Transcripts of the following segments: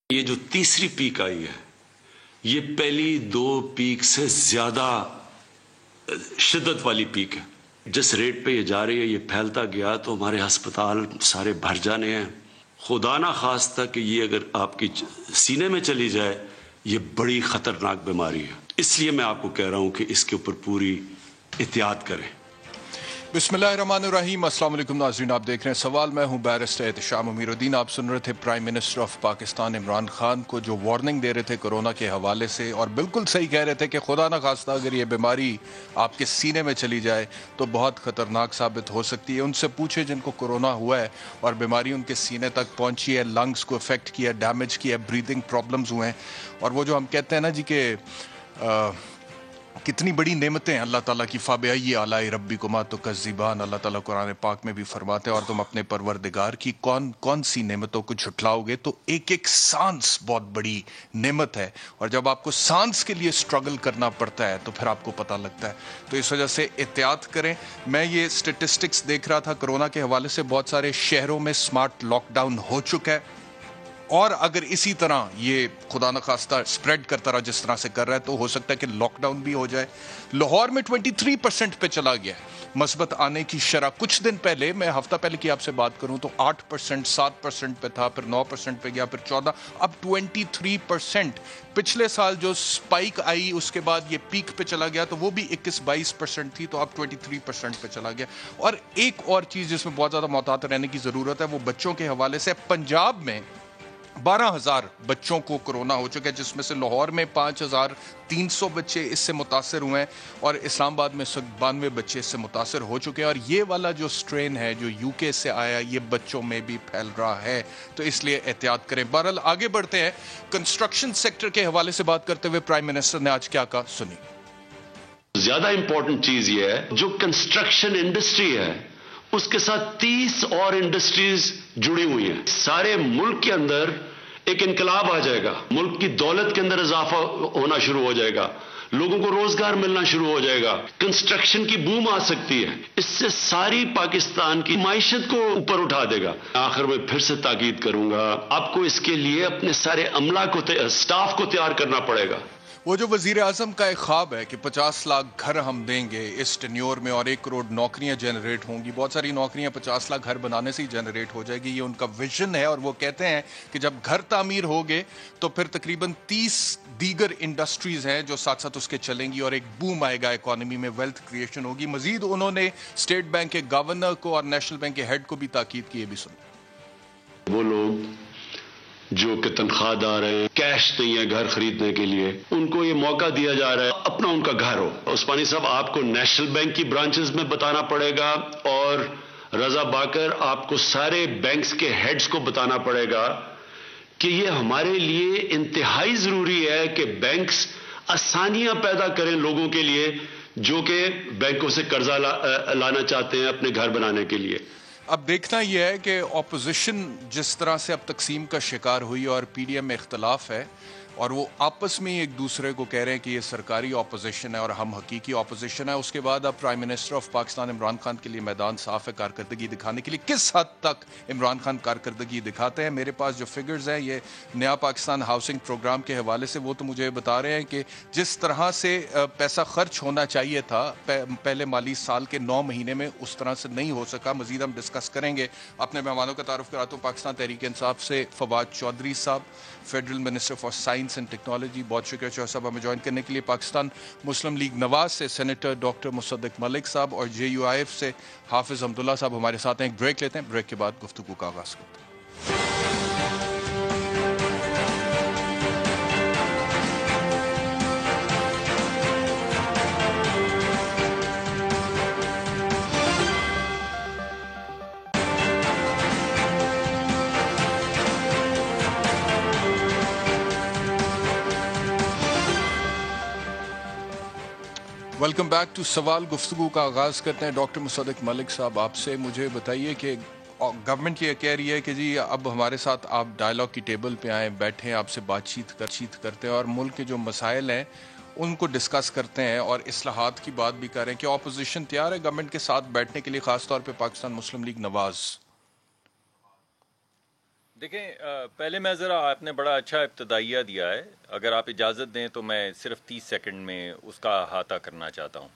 یہ جو تیسری پیک آئی ہے یہ پہلی دو پیک سے زیادہ شدت والی پیک ہے. جس ریٹ پہ یہ جا رہی ہے یہ پھیلتا گیا تو ہمارے ہسپتال سارے بھر جانے ہیں. خدا نہ خواستہ کہ یہ اگر آپ کی سینے میں چلی جائے یہ بڑی خطرناک بیماری ہے. اس لیے میں آپ کو کہہ رہا ہوں کہ اس کے اوپر پوری احتیاط کریں. بسم اللہ الرحمن الرحیم. السلام علیکم ناظرین، آپ دیکھ رہے ہیں سوال. میں ہوں بیرسٹر احتشام امیر الدین. آپ سن رہے تھے prime minister of Pakistan Imran Khan کو جو وارننگ دے رہے تھے کورونا کے حوالے سے، اور بالکل صحیح کہہ رہے تھے کہ خدا نہ خواستہ اگر یہ بیماری آپ کے سینے میں چلی جائے تو بہت خطرناک ثابت ہو سکتی ہے. ان سے پوچھے جن کو کورونا ہوا ہے اور بیماری ان کے سینے تک پہنچی ہے، لنگز کو افیکٹ کیا، ڈیمیج کیا، بریدنگ پرابلمز ہوئے ہیں. اور وہ جو ہم کہتے ہیں نا جی کہ کتنی بڑی نعمتیں اللہ تعالیٰ کی. فابئی آلائی ربی کما تو کذبان، اللہ تعالیٰ قرآن پاک میں بھی فرماتے ہیں اور تم اپنے پروردگار کی کون کون سی نعمتوں کو جھٹلاؤ گے. تو ایک ایک سانس بہت بڑی نعمت ہے، اور جب آپ کو سانس کے لیے سٹرگل کرنا پڑتا ہے تو پھر آپ کو پتہ لگتا ہے. تو اس وجہ سے احتیاط کریں. میں یہ سٹیٹسٹکس دیکھ رہا تھا کورونا کے حوالے سے، بہت سارے شہروں میں سمارٹ لاک ڈاؤن ہو چکا ہے، اور اگر اسی طرح یہ خدا نہ خواستہ سپریڈ کرتا رہا جس طرح سے کر رہا ہے تو ہو سکتا ہے کہ لاک ڈاؤن بھی ہو جائے. لاہور میں 23% پہ چلا گیا ہے مثبت آنے کی شرح. کچھ دن پہلے، میں ہفتہ پہلے کی آپ سے بات کروں تو 8%، 7% پہ تھا، پھر 9% پہ گیا، پھر 14، اب 23%. پچھلے سال جو سپائک آئی اس کے بعد یہ پیک پہ چلا گیا تو وہ بھی 21-22% تھی، تو اب 23% پہ چلا گیا. اور ایک اور چیز جس میں بہت زیادہ محتاط رہنے کی ضرورت ہے وہ بچوں کے حوالے سے. پنجاب میں 12,000 بچوں کو کورونا ہو چکا ہے، جس میں سے لاہور میں 5,300 بچے اس سے متاثر ہوئے ہیں، اور اسلام آباد میں 92 بچے اس سے متاثر ہو چکے ہیں. اور یہ والا جو سٹرین ہے جو یو کے سے آیا یہ بچوں میں بھی پھیل رہا ہے، تو اس لیے احتیاط کریں. بہرحال آگے بڑھتے ہیں. کنسٹرکشن سیکٹر کے حوالے سے بات کرتے ہوئے پرائم منسٹر نے آج کیا کہا، سنی. زیادہ امپورٹنٹ چیز یہ ہے جو کنسٹرکشن انڈسٹری ہے اس کے ساتھ 30 اور انڈسٹریز جڑی ہوئی ہیں. سارے ملک کے اندر ایک انقلاب آ جائے گا، ملک کی دولت کے اندر اضافہ ہونا شروع ہو جائے گا، لوگوں کو روزگار ملنا شروع ہو جائے گا، کنسٹرکشن کی بوم آ سکتی ہے. اس سے ساری پاکستان کی معیشت کو اوپر اٹھا دے گا. آخر میں پھر سے تاکید کروں گا، آپ کو اس کے لیے اپنے سارے عملہ کو، سٹاف کو تیار کرنا پڑے گا. وہ جو وزیر اعظم کا ایک خواب ہے کہ 50 لاکھ گھر ہم دیں گے اس ٹینیور میں اور 1 کروڑ نوکریاں جنریٹ ہوں گی. بہت ساری نوکریاں 50 لاکھ گھر بنانے سے ہی جنریٹ ہو جائے گی، یہ ان کا ویژن ہے. اور وہ کہتے ہیں کہ جب گھر تعمیر ہوگے تو پھر تقریباً 30 دیگر انڈسٹریز ہیں جو ساتھ ساتھ اس کے چلیں گی، اور ایک بوم آئے گا اکانومی میں، ویلتھ کریشن ہوگی. مزید انہوں نے اسٹیٹ بینک کے گورنر کو اور نیشنل بینک کے ہیڈ کو بھی تاکید کی. یہ بھی سن. وہ لوگ جو کہ تنخواہ دار ہیں، کیش نہیں ہے گھر خریدنے کے لیے، ان کو یہ موقع دیا جا رہا ہے اپنا ان کا گھر ہو. عثمانی صاحب، آپ کو نیشنل بینک کی برانچز میں بتانا پڑے گا، اور رضا باکر آپ کو سارے بینکس کے ہیڈز کو بتانا پڑے گا کہ یہ ہمارے لیے انتہائی ضروری ہے کہ بینکس آسانیاں پیدا کریں لوگوں کے لیے جو کہ بینکوں سے قرضہ لانا چاہتے ہیں اپنے گھر بنانے کے لیے. اب دیکھنا یہ ہے کہ اپوزیشن جس طرح سے اب تقسیم کا شکار ہوئی اور پی ڈی ایم میں اختلاف ہے، اور وہ آپس میں ایک دوسرے کو کہہ رہے ہیں کہ یہ سرکاری اپوزیشن ہے اور ہم حقیقی اپوزیشن ہے. اس کے بعد اب prime minister of Pakistan Imran Khan کے لیے میدان صاف ہے کارکردگی دکھانے کے لیے. کس حد تک عمران خان کارکردگی دکھاتے ہیں؟ میرے پاس جو فگرز ہیں یہ نیا پاکستان ہاؤسنگ پروگرام کے حوالے سے، وہ تو مجھے بتا رہے ہیں کہ جس طرح سے پیسہ خرچ ہونا چاہیے تھا پہلے مالی سال کے 9 مہینے میں، اس طرح سے نہیں ہو سکا. مزید ہم ڈسکس کریں گے. اپنے مہمانوں کا تعارف کراتا ہوں. پاکستان تحریک انصاف سے فواد چودھری صاحب، federal minister for science and technology. بہت شکریہ چودھری صاحب ہمیں جوائن کرنے کے لیے. پاکستان مسلم لیگ نواز سے سینیٹر ڈاکٹر مصدق ملک صاحب، اور جے یو آئی ایف سے حافظ حمداللہ صاحب ہمارے ساتھ ہیں. ایک بریک لیتے ہیں، بریک کے بعد گفتگو کا آغاز کرتے ہیں. ویلکم بیک ٹو سوال. گفتگو کا آغاز کرتے ہیں. ڈاکٹر مصدق ملک صاحب، آپ سے مجھے بتائیے کہ گورنمنٹ یہ کہہ رہی ہے کہ جی اب ہمارے ساتھ آپ ڈائلاگ کی ٹیبل پہ آئیں، بیٹھیں، آپ سے بات چیت کرتے ہیں اور ملک کے جو مسائل ہیں ان کو ڈسکس کرتے ہیں اور اصلاحات کی بات بھی کر رہے ہیں. کہ اپوزیشن تیار ہے گورنمنٹ کے ساتھ بیٹھنے کے لیے، خاص طور پہ پاکستان مسلم لیگ نواز؟ دیکھیں پہلے میں ذرا آپ نے بڑا اچھا ابتدائیہ دیا ہے، اگر آپ اجازت دیں تو میں صرف 30 سیکنڈ میں اس کا احاطہ کرنا چاہتا ہوں۔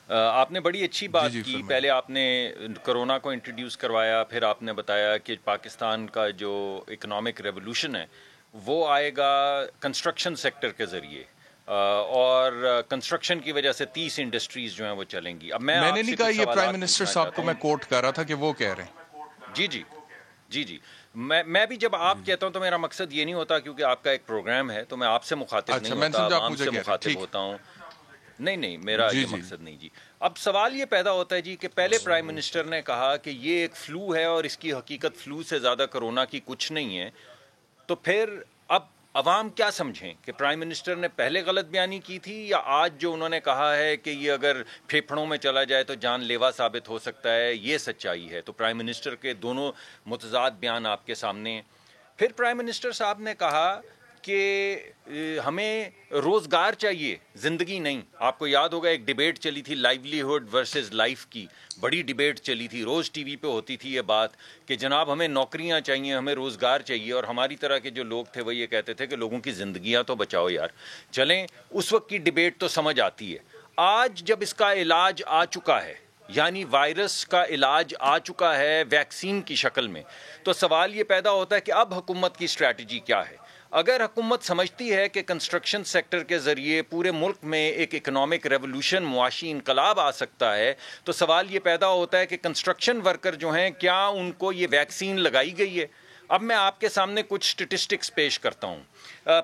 آپ نے بڑی اچھی بات کی، فرمائیں۔ پہلے آپ نے کرونا کو انٹروڈیوس کروایا، پھر آپ نے بتایا کہ پاکستان کا جو اکنامک ریولوشن ہے وہ آئے گا کنسٹرکشن سیکٹر کے ذریعے، اور کنسٹرکشن کی وجہ سے 30 انڈسٹریز جو ہیں وہ چلیں گی۔ اب میں نے نہیں کہا، یہ پرائم منسٹر صاحب کو میں کوٹ کر رہا تھا کہ وہ کہہ رہے ہیں۔ جی میں بھی جب آپ کہتا ہوں تو میرا مقصد یہ نہیں ہوتا، کیونکہ آپ کا ایک پروگرام ہے تو میں آپ سے مخاطب نہیں ہوتا، عوام سے مخاطب ہوتا ہوں۔ نہیں میرا یہ مقصد نہیں جی۔ اب سوال یہ پیدا ہوتا ہے جی کہ پہلے پرائم منسٹر نے کہا کہ یہ ایک فلو ہے اور اس کی حقیقت فلو سے زیادہ کرونا کی کچھ نہیں ہے، تو پھر اب عوام کیا سمجھیں کہ پرائم منسٹر نے پہلے غلط بیانی کی تھی، یا آج جو انہوں نے کہا ہے کہ یہ اگر پھیپھڑوں میں چلا جائے تو جان لیوا ثابت ہو سکتا ہے، یہ سچائی ہے؟ تو پرائم منسٹر کے دونوں متضاد بیان آپ کے سامنے ہیں۔ پھر پرائم منسٹر صاحب نے کہا کہ ہمیں روزگار چاہیے، زندگی نہیں۔ آپ کو یاد ہوگا ایک ڈیبیٹ چلی تھی لائیولیہڈ ورسز لائف کی، بڑی ڈیبیٹ چلی تھی، روز ٹی وی پہ ہوتی تھی یہ بات کہ جناب ہمیں نوکریاں چاہیے، ہمیں روزگار چاہیے، اور ہماری طرح کے جو لوگ تھے وہ یہ کہتے تھے کہ لوگوں کی زندگیاں تو بچاؤ یار۔ چلیں اس وقت کی ڈیبیٹ تو سمجھ آتی ہے۔ آج جب اس کا علاج آ چکا ہے، یعنی وائرس کا علاج آ چکا ہے ویکسین کی شکل میں، تو سوال یہ پیدا ہوتا ہے کہ اب حکومت کی اسٹریٹجی کیا ہے؟ اگر حکومت سمجھتی ہے کہ کنسٹرکشن سیکٹر کے ذریعے پورے ملک میں ایک اکنامک ریولوشن، معاشی انقلاب آ سکتا ہے، تو سوال یہ پیدا ہوتا ہے کہ کنسٹرکشن ورکر جو ہیں کیا ان کو یہ ویکسین لگائی گئی ہے؟ اب میں آپ کے سامنے کچھ سٹیٹسٹکس پیش کرتا ہوں۔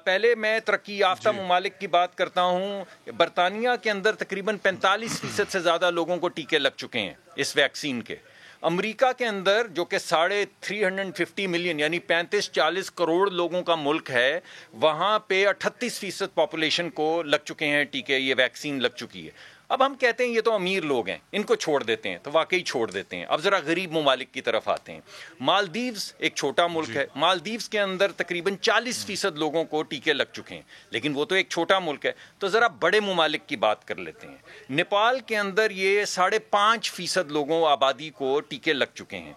پہلے میں ترقی یافتہ ممالک کی بات کرتا ہوں۔ برطانیہ کے اندر تقریباً 45% سے زیادہ لوگوں کو ٹیکے لگ چکے ہیں اس ویکسین کے۔ امریکہ کے اندر جو کہ 350 ملین یعنی 35-40 کروڑ لوگوں کا ملک ہے، وہاں پہ 38% پاپولیشن کو لگ چکے ہیں ٹیکے، یہ ویکسین لگ چکی ہے۔ اب ہم کہتے ہیں یہ تو امیر لوگ ہیں، ان کو چھوڑ دیتے ہیں، تو واقعی چھوڑ دیتے ہیں۔ اب ذرا غریب ممالک کی طرف آتے ہیں۔ مالدیوز ایک چھوٹا ملک ہے، مالدیوز کے اندر تقریباً 40% لوگوں کو ٹیکے لگ چکے ہیں، لیکن وہ تو ایک چھوٹا ملک ہے۔ تو ذرا بڑے ممالک کی بات کر لیتے ہیں۔ نیپال کے اندر یہ 5.5% لوگوں آبادی کو ٹیکے لگ چکے ہیں۔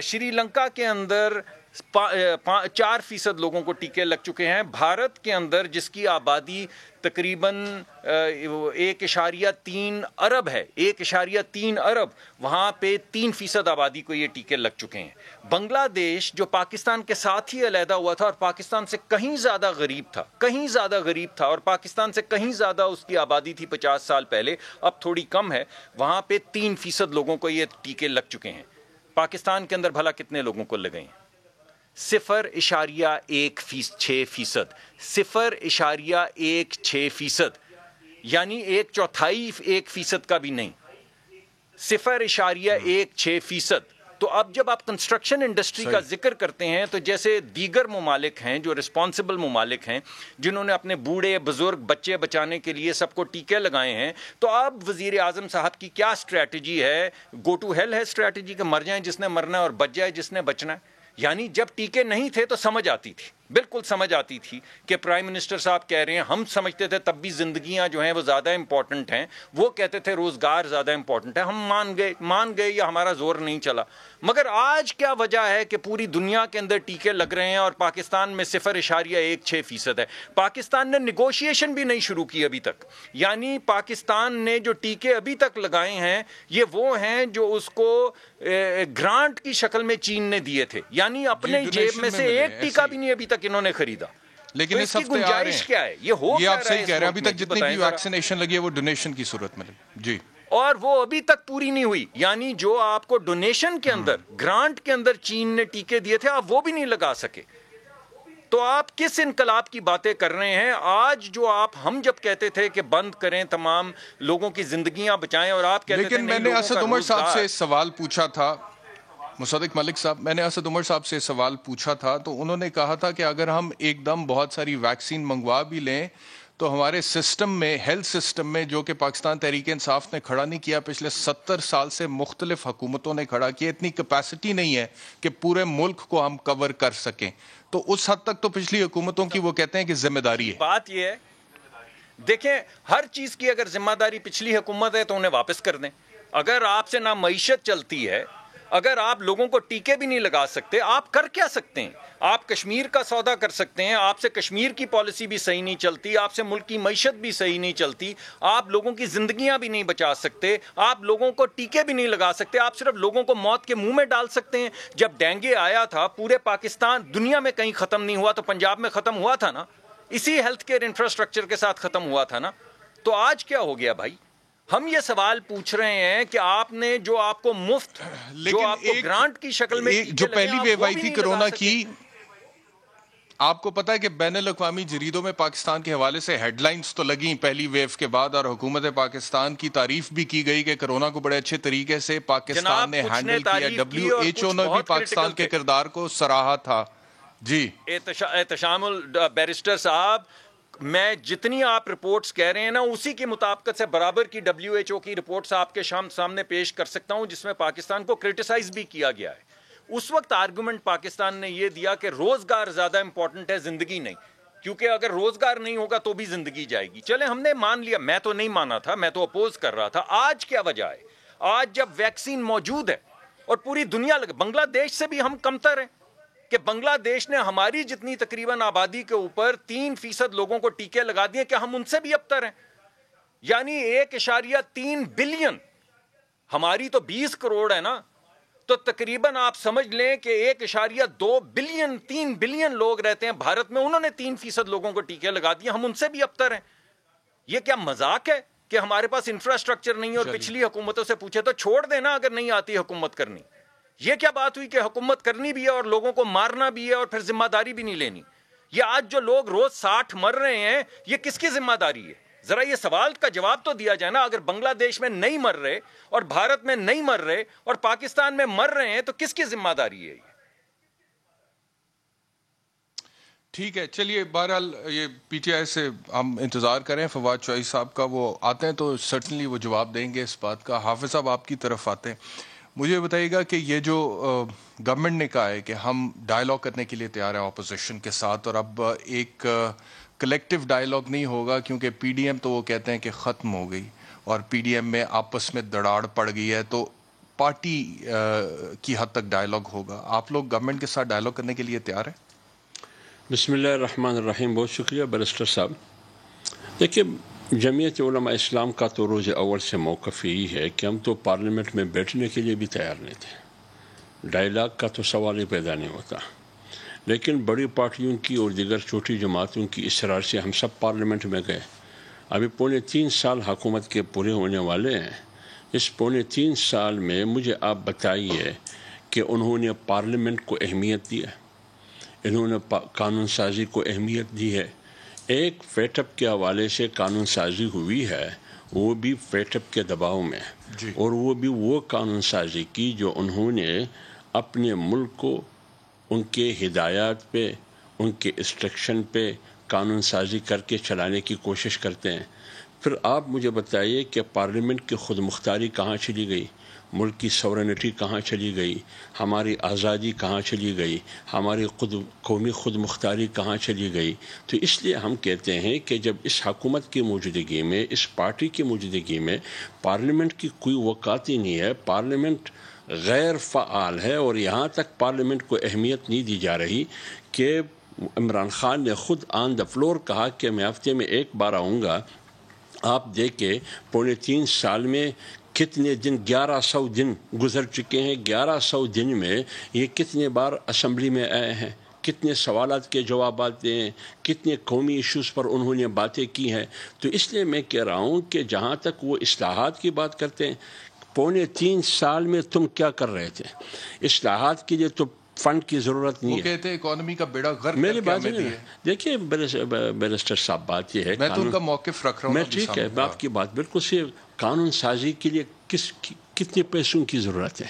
شری لنکا کے اندر 4% لوگوں کو ٹیکے لگ چکے ہیں۔ بھارت کے اندر جس کی آبادی تقریباً 1.3 ارب ہے، 1.3 ارب، وہاں پہ 3% آبادی کو یہ ٹیکے لگ چکے ہیں۔ بنگلہ دیش جو پاکستان کے ساتھ ہی علیحدہ ہوا تھا اور پاکستان سے کہیں زیادہ غریب تھا اور پاکستان سے کہیں زیادہ اس کی آبادی تھی 50 سال پہلے، اب تھوڑی کم ہے، وہاں پہ 3% لوگوں کو یہ ٹیکے لگ چکے ہیں۔ پاکستان کے اندر بھلا کتنے لوگوں کو لگے ہیں؟ 0.16%، 0.16%، یعنی 1/4% کا بھی نہیں، 0.16%۔ تو اب جب آپ کنسٹرکشن انڈسٹری کا ذکر کرتے ہیں تو جیسے دیگر ممالک ہیں جو رسپانسبل ممالک ہیں، جنہوں نے اپنے بوڑھے بزرگ بچے بچانے کے لیے سب کو ٹیکے لگائے ہیں، تو اب وزیر اعظم صاحب کی کیا اسٹریٹجی ہے؟ گو ٹو ہیل ہے اسٹریٹجی، کہ مر جائیں جس نے مرنا ہے اور بچ جائے جس نے بچنا ہے۔ یعنی جب ٹیکے نہیں تھے تو سمجھ آتی تھی، بالکل سمجھ آتی تھی کہ پرائم منسٹر صاحب کہہ رہے ہیں، ہم سمجھتے تھے تب بھی زندگیاں جو ہیں وہ زیادہ امپورٹنٹ ہیں، وہ کہتے تھے روزگار زیادہ امپورٹنٹ ہے، ہم مان گئے یا ہمارا زور نہیں چلا۔ مگر آج کیا وجہ ہے کہ پوری دنیا کے اندر ٹیکے لگ رہے ہیں اور پاکستان میں 0.16% ہے؟ پاکستان نے نیگوشیشن بھی نہیں شروع کی ابھی تک، یعنی پاکستان نے جو ٹیکے ابھی تک لگائے ہیں یہ وہ ہیں جو اس کو گرانٹ کی شکل میں چین نے دیے تھے، یعنی اپنے جیب میں سے ایک ٹیکہ بھی نہیں ابھی تک انہوں نے خریدا۔ لیکن اس کی گنجائش کیا ہے؟ یہ آپ صحیح کہہ رہے ہیں، ابھی تک جتنی بھی ویکسینیشن لگی ہے وہ ڈونیشن کی صورت میں لگی جی، اور وہ ابھی تک پوری نہیں ہوئی۔ یعنی جو آپ کو ڈونیشن کے اندر، گرانٹ کے اندر چین نے ٹیکے دیے تھے، آپ وہ بھی نہیں لگا سکے۔ تو آپ کس انقلاب کی باتیں کر رہے ہیں؟ آج جو ہم جب کہتے تھے کہ بند کریں، تمام لوگوں کی زندگیاں بچائیں، اور آپ کہتے تھے لیکن میں نے اسد عمر صاحب سے سوال پوچھا تھا، مصدق ملک صاحب، میں نے اسد عمر صاحب سے سوال پوچھا تھا تو انہوں نے کہا تھا کہ اگر ہم ایک دم بہت ساری ویکسین منگوا بھی لیں تو ہمارے سسٹم میں، ہیلتھ سسٹم میں، جو کہ پاکستان تحریک انصاف نے کھڑا نہیں کیا، پچھلے 70 سال سے مختلف حکومتوں نے کھڑا کیا، اتنی کیپیسٹی نہیں ہے کہ پورے ملک کو ہم کور کر سکیں۔ تو اس حد تک تو پچھلی حکومتوں کی وہ کہتے ہیں کہ ذمہ داری ہے۔ بات یہ ہے، دیکھیں ہر چیز کی اگر ذمہ داری پچھلی حکومت ہے تو انہیں واپس کر دیں۔ اگر آپ سے نہ معیشت چلتی ہے، اگر آپ لوگوں کو ٹیکے بھی نہیں لگا سکتے، آپ کر کیا سکتے ہیں؟ آپ کشمیر کا سودا کر سکتے ہیں، آپ سے کشمیر کی پالیسی بھی صحیح نہیں چلتی، آپ سے ملک کی معیشت بھی صحیح نہیں چلتی، آپ لوگوں کی زندگیاں بھی نہیں بچا سکتے، آپ لوگوں کو ٹیکے بھی نہیں لگا سکتے، آپ صرف لوگوں کو موت کے منہ میں ڈال سکتے ہیں۔ جب ڈینگے آیا تھا پورے پاکستان دنیا میں کہیں ختم نہیں ہوا تو پنجاب میں ختم ہوا تھا نا، اسی ہیلتھ کیئر انفراسٹرکچر کے ساتھ ختم ہوا تھا نا۔ تو آج کیا ہو گیا بھائی؟ ہم یہ سوال پوچھ رہے ہیں کہ آپ نے جو آپ کو مفت، جو آپ کو گرانٹ کی شکل میں جو پہلی ویو آئی تھی کرونا کی، آپ کو پتا ہے کہ بین الاقوامی جریدوں میں پاکستان کے حوالے سے ہیڈ لائنز تو لگیں پہلی ویو کے بعد، اور حکومت پاکستان کی تعریف بھی کی گئی کہ کرونا کو بڑے اچھے طریقے سے پاکستان نے ہینڈل کیا، WHO نے بھی پاکستان کے کردار کو سراہا تھا۔ جی احتشام بیرسٹر صاحب، میں جتنی آپ رپورٹس کہہ رہے ہیں نا اسی کی مطابقت سے برابر کی WHO کی رپورٹس آپ کے سامنے پیش کر سکتا ہوں، جس میں پاکستان کو کرٹیسائز بھی کیا گیا ہے۔ اس وقت آرگومنٹ پاکستان نے یہ دیا کہ روزگار زیادہ امپورٹنٹ ہے، زندگی نہیں، کیونکہ اگر روزگار نہیں ہوگا تو بھی زندگی جائے گی۔ چلے ہم نے مان لیا، میں تو نہیں مانا تھا، میں تو اپوز کر رہا تھا۔ آج کیا وجہ ہے؟ آج جب ویکسین موجود ہے اور پوری دنیا بنگلہ دیش سے بھی ہم کمتر ہیں، کہ بنگلہ دیش نے ہماری جتنی تقریباً آبادی کے اوپر 3% لوگوں کو ٹیکے لگا دیے، کہ ہم ان سے بھی ابتر ہیں۔ یعنی 1.3 بلین، ہماری تو 20 کروڑ ہے نا، تو تقریباً آپ سمجھ لیں کہ 1.2 بلین 3 بلین لوگ رہتے ہیں بھارت میں، انہوں نے 3% لوگوں کو ٹیکے لگا دیے، ہم ان سے بھی ابتر ہیں۔ یہ کیا مذاق ہے کہ ہمارے پاس انفراسٹرکچر نہیں ہے؟ اور پچھلی حکومتوں سے پوچھے تو چھوڑ دینا اگر نہیں آتی حکومت کرنی۔ یہ کیا بات ہوئی کہ حکومت کرنی بھی ہے اور لوگوں کو مارنا بھی ہے اور پھر ذمہ داری بھی نہیں لینی؟ یہ آج جو لوگ روز 60 مر رہے ہیں، یہ کس کی ذمہ داری ہے؟ ذرا یہ سوال کا جواب تو دیا جائے نا۔ اگر بنگلہ دیش میں نہیں مر رہے اور بھارت میں نہیں مر رہے اور پاکستان میں مر رہے ہیں تو کس کی ذمہ داری ہے یہ؟ ٹھیک ہے، چلیے بہرحال یہ پی ٹی آئی سے ہم انتظار کریں فواد چوہی صاحب کا، وہ آتے ہیں تو سرٹنلی وہ جواب دیں گے اس بات کا۔ حافظ صاحب آپ کی طرف آتے ہیں، مجھے بتائیے گا کہ یہ جو گورنمنٹ نے کہا ہے کہ ہم ڈائیلاگ کرنے کے لیے تیار ہیں اپوزیشن کے ساتھ، اور اب ایک کلیکٹیو ڈائیلاگ نہیں ہوگا کیونکہ پی ڈی ایم تو وہ کہتے ہیں کہ ختم ہو گئی اور پی ڈی ایم میں آپس میں دراڑ پڑ گئی ہے، تو پارٹی کی حد تک ڈائیلاگ ہوگا۔ آپ لوگ گورنمنٹ کے ساتھ ڈائیلاگ کرنے کے لیے تیار ہیں؟ بسم اللہ الرحمن الرحیم، بہت شکریہ بیرسٹر صاحب۔ دیکھیے، جمعیت علماء اسلام کا تو روز اول سے موقف یہی ہے کہ ہم تو پارلیمنٹ میں بیٹھنے کے لیے بھی تیار نہیں تھے، ڈائیلاگ کا تو سوال ہی پیدا نہیں ہوتا، لیکن بڑی پارٹیوں کی اور دیگر چھوٹی جماعتوں کی اصرار سے ہم سب پارلیمنٹ میں گئے۔ ابھی 3.25 سال حکومت کے پورے ہونے والے ہیں۔ اس 3.25 سال میں مجھے آپ بتائیے کہ انہوں نے پارلیمنٹ کو اہمیت دی ہے، انہوں نے قانون سازی کو اہمیت دی ہے۔ ایک فیٹ اپ کے حوالے سے قانون سازی ہوئی ہے، وہ بھی فیٹ اپ کے دباؤ میں، اور وہ بھی وہ قانون سازی کی جو انہوں نے اپنے ملک کو ان کے ہدایات پہ، ان کے انسٹرکشن پہ قانون سازی کر کے چلانے کی کوشش کرتے ہیں۔ پھر آپ مجھے بتائیے کہ پارلیمنٹ کی خود مختاری کہاں چلی گئی، ملک کی سورنٹی کہاں چلی گئی، ہماری آزادی کہاں چلی گئی، ہماری قومی خود مختاری کہاں چلی گئی؟ تو اس لیے ہم کہتے ہیں کہ جب اس حکومت کی موجودگی میں، اس پارٹی کی موجودگی میں پارلیمنٹ کی کوئی وقعت ہی نہیں ہے، پارلیمنٹ غیر فعال ہے، اور یہاں تک پارلیمنٹ کو اہمیت نہیں دی جا رہی کہ عمران خان نے خود آن دا فلور کہا کہ میں ہفتے میں ایک بار آؤں گا۔ آپ دیکھیں 3.25 سال میں کتنے دن، 1100 دن گزر چکے ہیں، 1100 دن میں یہ کتنے بار اسمبلی میں آئے ہیں، کتنے سوالات کے جوابات دے ہیں، کتنے قومی ایشوز پر انہوں نے باتیں کی ہیں۔ تو اس لیے میں کہہ رہا ہوں کہ جہاں تک وہ اصلاحات کی بات کرتے ہیں، 3.25 سال میں تم کیا کر رہے تھے؟ اصلاحات کے لیے تو فنڈ کی ضرورت نہیں ہے، وہ کہتے ہیں اکانومی کا بیڑا غرق، میری بات نہیں ہے۔ دیکھیے بیرسٹر صاحب، بات یہ ہے، میں تو ان کا موقف رکھ رہا ہوں، میں ٹھیک ہے، آپ کی بات بالکل صحیح۔ قانون سازی کے لیے کتنے پیسوں کی ضرورت ہے؟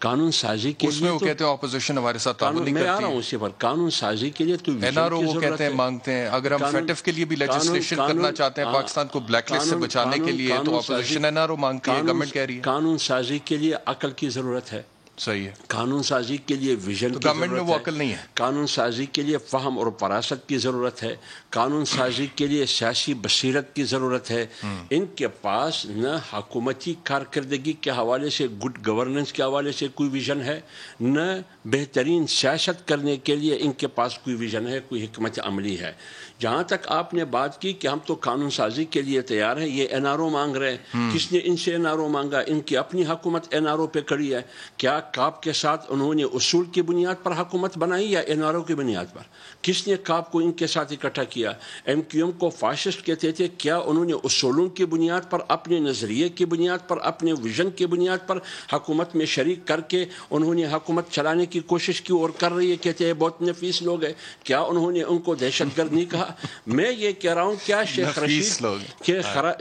قانون سازی کے لیے وہ کہتے ہیں اپوزیشن ہمارے ساتھ تعاون نہیں کرتی، میں آ رہا ہوں اسی پر۔ قانون سازی کے لیے تو این آر او وہ کہتے ہیں مانگتے ہیں، اگر ہم فیٹف کے لیے بھی لیجسلیشن کرنا چاہتے ہیں پاکستان کو بلیک لسٹ سے بچانے کے لیے، تو اپوزیشن این آر او مانگتی ہے، گورنمنٹ کہہ رہی ہے قانون سازی کے لیے عقل کی ضرورت ہے، صحیح ہے. قانون سازی کے لیے ویژن کی گورنمنٹ میں وہ ضرورت عقل نہیں ہے. قانون سازی کے لیے فہم اور فراست کی ضرورت ہے. قانون سازی کے لیے سیاسی بصیرت کی ضرورت ہے. ان کے پاس نہ حکومتی کارکردگی کے حوالے سے گڈ گورننس کے حوالے سے کوئی ویژن ہے، نہ بہترین سیاست کرنے کے لیے ان کے پاس کوئی ویژن ہے، کوئی حکمت عملی ہے. جہاں تک آپ نے بات کی کہ ہم تو قانون سازی کے لیے تیار ہیں، یہ این آر او مانگ رہے ہیں. کس نے ان سے این آر او مانگا؟ ان کی اپنی حکومت این آر او پہ کڑی ہے. کیا کاپ کے ساتھ انہوں نے اصول کی بنیاد پر حکومت بنائی یا این آر او کی بنیاد پر؟ کس نے کاپ کو ان کے ساتھ اکٹھا کیا؟ ایم کیو ایم کو فاشسٹ کہتے تھے، کیا انہوں نے اصولوں کی بنیاد پر، اپنے نظریے کی بنیاد پر، اپنے ویژن کی بنیاد پر حکومت میں شریک کر کے انہوں نے حکومت چلانے کی کوشش کی اور کر رہی ہے؟ کہتے ہیں بہت نفیس لوگ ہیں. کیا انہوں نے ان کو دہشت گرد نہیں کہا؟ میں یہ کہہ رہا ہوں، کیا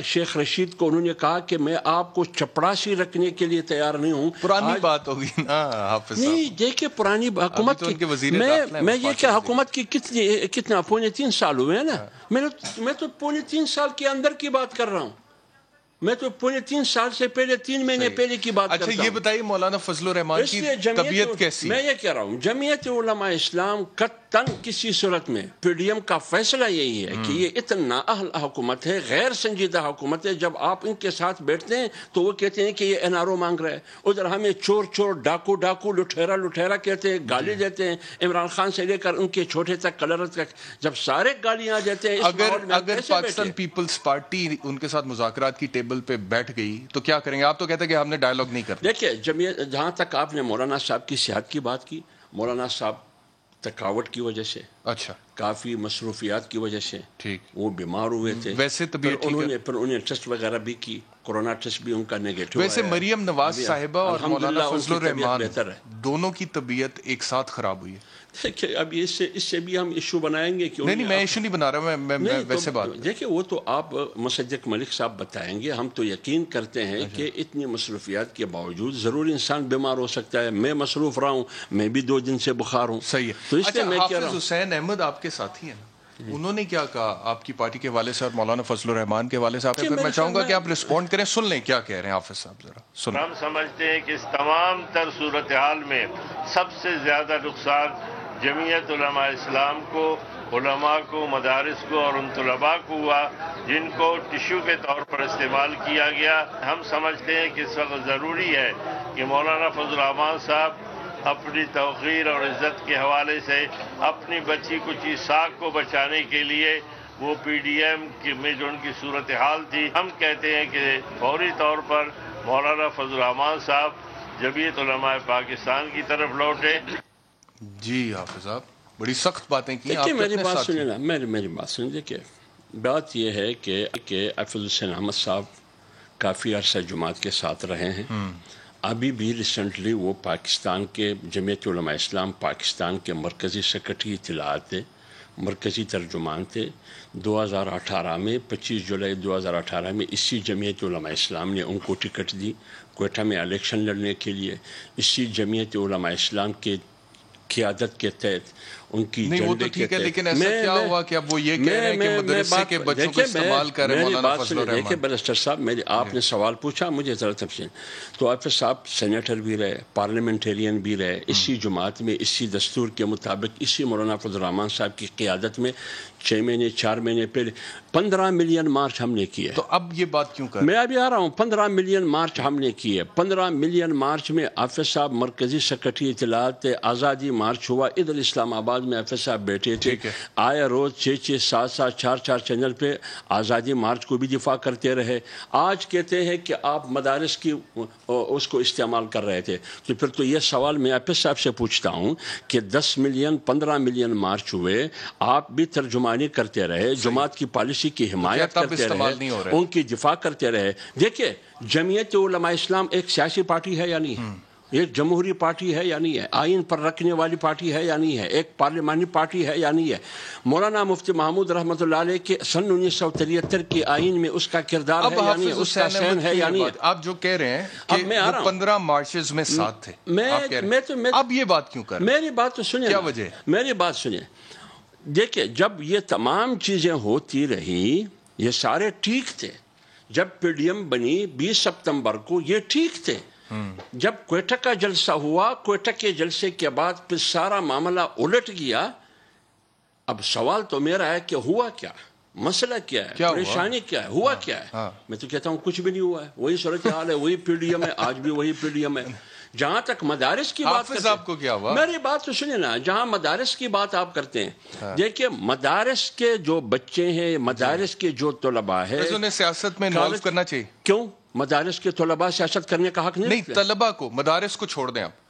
شیخ رشید کو انہوں نے کہا کہ میں آپ کو چپڑاسی رکھنے کے لیے تیار نہیں ہوں؟ پرانی بات ہوگی نا حافظ صاحب. نہیں دیکھیں، پرانی حکومت کی میں یہ کہ حکومت کی کتنا 3.5 سال ہوئے ہیں نا. میں تو 3.5 سال کے اندر کی بات کر رہا ہوں. میں تو 3.5 سال سے پہلے 3 مہینے پہلے کی بات کرتا ہوں. اچھا یہ بتائیے مولانا فضل الرحمان کی طبیعت کیسی؟ میں یہ کہہ رہا ہوں، جمعیت علماء اسلام قطعاً کسی صورت میں پی ڈی ایم کا فیصلہ یہی ہے کہ یہ اتنا اہل حکومت ہے، غیر سنجیدہ حکومت ہے. جب آپ ان کے ساتھ بیٹھتے ہیں تو وہ کہتے ہیں کہ یہ این آر او مانگ رہا ہے، ادھر ہمیں چور ڈاکو لٹھیرا کہتے ہیں، گالی دیتے ہیں، عمران خان سے لے کر ان کے چھوٹے تک کلر تک. جب سارے گالیاں دیتے ہیں، اگر پاکستان پیپلز پارٹی ان کے ساتھ مذاکرات کی ٹیبل پہ بیٹھ گئی تو کیا کریں گے؟ آپ تو کہتے ہیں کہ ہم نے ڈائیلاگ نہیں کرنا. دیکھیں، جہاں تک آپ نے مولانا صاحب کی صحت کی بات کی، مولانا صاحب تھکاوٹ کی وجہ سے، اچھا کافی مصروفیات کی وجہ سے ٹھیک وہ بیمار ہوئے تھے. ویسے طبیعت انہوں نے ٹیسٹ وغیرہ بھی کی، کورونا ٹیسٹ بھی ان کا نیگیٹو. ویسے مریم نواز صاحبہ اور مولانا فضل الرحمان دونوں کی طبیعت ایک ساتھ خراب ہوئی ہے. اب اس سے بھی ہم ایشو بنائیں گے. نہیں میں ایشو نہیں بنا رہا، میں ویسے بات. دیکھیں وہ تو آپ مصدق ملک صاحب بتائیں گے. ہم تو یقین کرتے ہیں کہ اتنی مصروفیات کے باوجود ضرور انسان بیمار ہو سکتا ہے. میں مصروف رہا ہوں، میں بھی 2 دن سے بخار ہوں. صحیح ہے. تو اس لیے میں کہہ رہا ہوں، حافظ حسین احمد آپ کے ساتھی ہیں، انہوں نے کیا کہا آپ کی پارٹی کے والے سے اور مولانا فضل الرحمان کے والے سے؟ آپ میں چاہوں گا کہ آپ رسپونڈ کریں، سن لیں کیا کہہ رہیں حافظ صاحب. ذرا سن. ہم سمجھتے ہیں کہ اس تمام تر صورتحال میں سب سے زیادہ نقصان جمعیت علماء اسلام کو، علماء کو، مدارس کو اور ان طلباء کو ہوا جن کو ٹشو کے طور پر استعمال کیا گیا. ہم سمجھتے ہیں کہ اس وقت ضروری ہے کہ مولانا فضل الرحمان صاحب اپنی توقیر اور عزت کے حوالے سے اپنی بچی کچی ساکھ کو بچانے کے لیے وہ پی ڈی ایم میں جو ان کی صورتحال تھی، ہم کہتے ہیں کہ فوری طور پر مولانا فضل الرحمان صاحب جمعیت علماء پاکستان کی طرف لوٹے. جی حافظ صاحب بڑی سخت باتیں کی. میری بات سنیں نا، میری بات سنیں. دیکھیے بات یہ ہے کہ حافظ حسین احمد صاحب کافی عرصہ جماعت کے ساتھ رہے ہیں. ابھی بھی ریسنٹلی وہ پاکستان کے جمعیت علماء اسلام پاکستان کے مرکزی سیکرٹری اطلاعات تھے، مرکزی ترجمان تھے. 2018 میں 25 جولائی 2018 میں اسی جمعیت علماء اسلام نے ان کو ٹکٹ دی کوئٹہ میں الیکشن لڑنے کے لیے. اسی جمعیت علماء اسلام کے قیادت کے تحت ان کی نہیں، وہ تو ٹھیک ہے، لیکن ایسا کیا ہوا کہ اب وہ یہ کہہ رہے ہیں کہ مدرسے کے بچوں کو استعمال کریں مولانا فضل الرحمان؟ دیکھیں بیرسٹر صاحب، آپ نے سوال پوچھا، مجھے ذرا تفصیل. تو حافظ صاحب سینیٹر بھی رہے، پارلیمنٹیرین بھی رہے. اسی جماعت میں، اسی دستور کے مطابق، اسی مولانا فضل الرحمان صاحب کی قیادت میں 4 مہینے پہلے 15 ملین مارچ ہم نے کیے. تو اب یہ بات کیوں کر میں ابھی آ رہا ہوں. 15 ملین مارچ ہم نے کیے. 15 ملین مارچ میں حافظ صاحب مرکزی سیکرٹری اطلاعات تھے. آزادی مارچ ہوا ادھر اسلام آباد میں، حافظ صاحب بیٹھے تھے. آئے روز 6 7 4 چینل پہ آزادی مارچ کو بھی دفاع کرتے رہے. آج کہتے ہیں کہ آپ مدارس کی اس کو استعمال کر رہے تھے. تو پھر تو یہ سوال میں حافظ صاحب سے پوچھتا ہوں کہ 10 ملین 15 ملین مارچ ہوئے، آپ بھی ترجمانی کرتے رہے، جماعت کی پالیسی کی حمایت کرتے رہے، ان کی دفاع کرتے رہے. دیکھیں جمعیت علماء اسلام ایک سیاسی پارٹی ہے یا نہیں ہے؟ ایک جمہوری پارٹی ہے یا نہیں ہے؟ آئین پر رکھنے والی پارٹی ہے یا نہیں ہے؟ ایک پارلیمانی پارٹی ہے یا نہیں ہے؟ مولانا مفتی محمود رحمۃ اللہ علیہ کے سن 1973 کے آئین میں اس کا کردار ہے یا نہیں ہے؟ اس کا سین ہے یا نہیں ہے؟ آپ جو کہہ رہے ہیں کہ 15 مارچز میں ساتھ تھے، اب یہ بات کیوں کر رہے ہیں؟ میری بات تو سنیں، کیا وجہ؟ میری بات سنیں. دیکھیں جب یہ تمام چیزیں ہوتی رہی، یہ سارے ٹھیک تھے. جب پی ڈی ایم بنی 20 ستمبر کو، یہ ٹھیک تھے. جب کوئٹہ کا جلسہ ہوا، کوئٹہ کے جلسے کے بعد پھر سارا معاملہ الٹ گیا. اب سوال تو میرا ہے کہ ہوا کیا، مسئلہ کیا ہے، پریشانی کیا ہے، ہوا کیا ہے؟ میں تو کہتا ہوں کچھ بھی نہیں ہوا ہے، وہی صورتحال ہے، وہی پی ڈی ایم ہے، آج بھی وہی پی ڈی ایم ہے. جہاں تک مدارس کی بات کرتے آپ کو کیا ہوا؟ میری بات تو سنیں نا، جہاں مدارس کی بات آپ کرتے ہیں، دیکھیے مدارس کے جو بچے ہیں، مدارس کے جو طلباء ہے، انہیں سیاست میں انوالو کرنا چاہیے. کیوں مدارس کے طلباء سیاست کرنے کا حق نہیں؟ طلباء کو، مدارس کو چھوڑ دیں آپ،